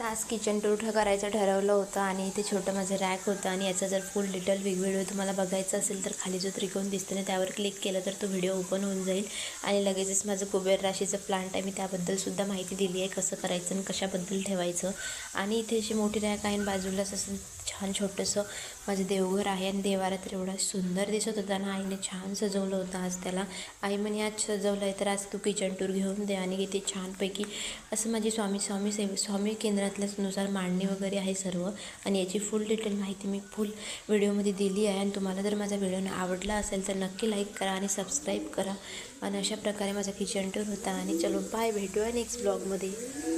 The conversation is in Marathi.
आज किचन टूर करायचं ठरवलं होतं आणि इथे छोटं माझं रॅक होतं आणि याचा जर फुल डिटेल व्हिडिओ तुम्हाला बघायचा असेल तर खाली जो त्रिकोण दिसतो ना त्यावर क्लिक केलं तर तो व्हिडिओ ओपन होऊन जाईल आणि लगेचच माझं कुबेर राशीचं प्लांट आहे, मी त्याबद्दलसुद्धा माहिती दिली आहे कसं करायचं आणि कशाबद्दल ठेवायचं. आणि इथे अशी मोठी रॅक आहे आणि बाजूलाच असं छान छोटंसं माझं देवघर आहे आणि देवारा तर एवढा सुंदर दिसत होता ना. आईने छान सजवलं होतं आज त्याला. आई म्हणे आज सजवलं आहे तर आज तू किचन टूर घेऊन दे. आणि इथे छानपैकी असं माझी स्वामी केंद्रातल्यानुसार मांडणी वगैरे आहे सर्व आणि याची फुल डिटेल माहिती मी फुल व्हिडिओमध्ये दिली आहे. आणि तुम्हाला जर माझा व्हिडिओ आवडला असेल तर नक्की लाईक करा आणि सबस्क्राईब करा. आणि अशा प्रकारे माझा किचन टूर होता. आणि चलो बाय, भेटूया नेक्स्ट ब्लॉगमध्ये.